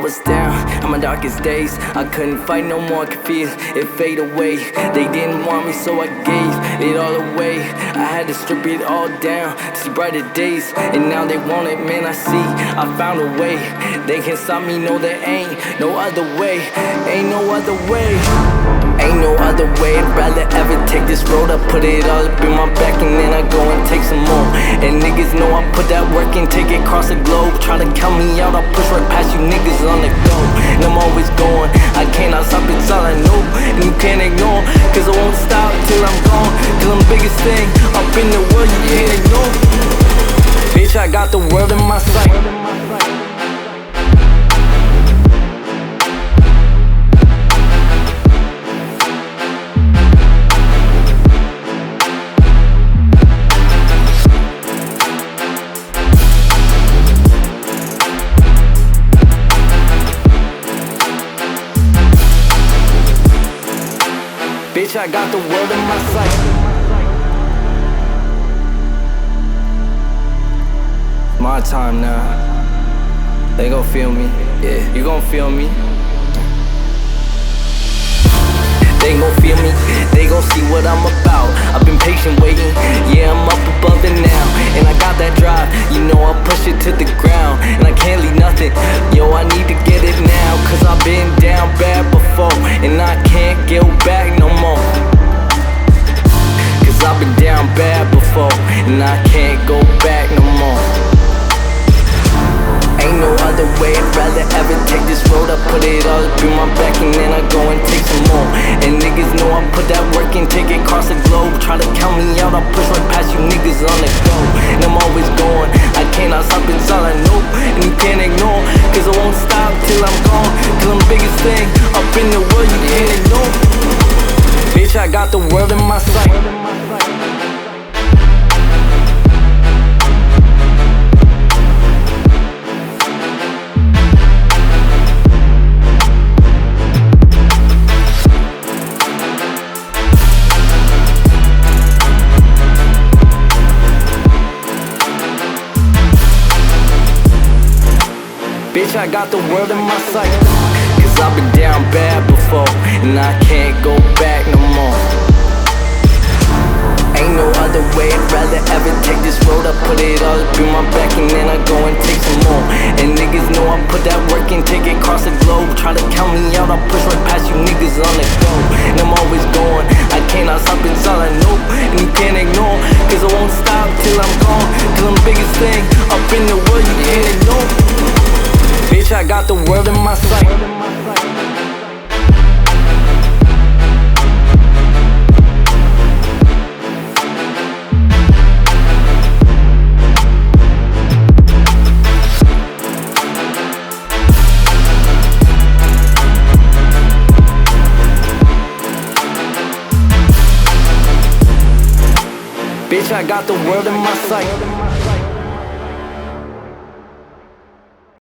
was down on my darkest days. I couldn't fight no more, could feel it fade away. They didn't want me, so I gave it all away. I had to strip it all down to see brighter days. And now they want it, man, I see, I found a way. They can't stop me, no there ain't no other way. Ain't no other way. Ain't no other way, I'd rather ever take this road. I put it all up in my back and then I go and take some more. And niggas know I put that work in, take it across the globe. Try to count me out, I'll push right past you niggas on the go. And I'm always going, I cannot stop, it's all I know. And you can't ignore, cause I won't stop till I'm gone. Cause I'm the biggest thing up in the world, you can't ignore. Bitch, I got the world in my sight. Bitch, I got the world in my sight. My time now. They gon' feel me. Yeah, you gon' feel me. They gon' feel me, they gon' see what I'm about. I've been patient waiting, yeah, I'm up above it now. And I got that drive, you know I'll push it to the ground. And I can't leave nothing, yo, I need to get it now. Cause I've been down bad before, and I can't go back no more. Cause I've been down bad before, and I can't go back no more. Ain't no other way, I'd rather ever take this road. I put it all up in my back and then I go and take some more. And niggas know I put that work in, take it across the globe. Try to count me out, I'll push right past you niggas on the go. And I'm always going, I cannot stop, it's all I know. And you can't ignore, cause I won't stop till I'm gone. Cause I'm the biggest thing up in the world, you can't ignore. Bitch, I got the world in my sight. Bitch, I got the world in my sight. Cause I've been down bad before, and I can't go back no more. Ain't no other way, I'd rather ever take this road. I put it all up in my back and then I go and take some more. And niggas know I put that work in, take it across the globe. Try to count me out, I'll push right past you niggas on the go. And I'm always going, I cannot stop, it's all I know. And you can't ignore, cause I won't stop till I'm gone. Cause I'm the biggest thing up in the world, you can't ignore. Bitch, I got the world in my sight. Bitch, I got the world in my sight.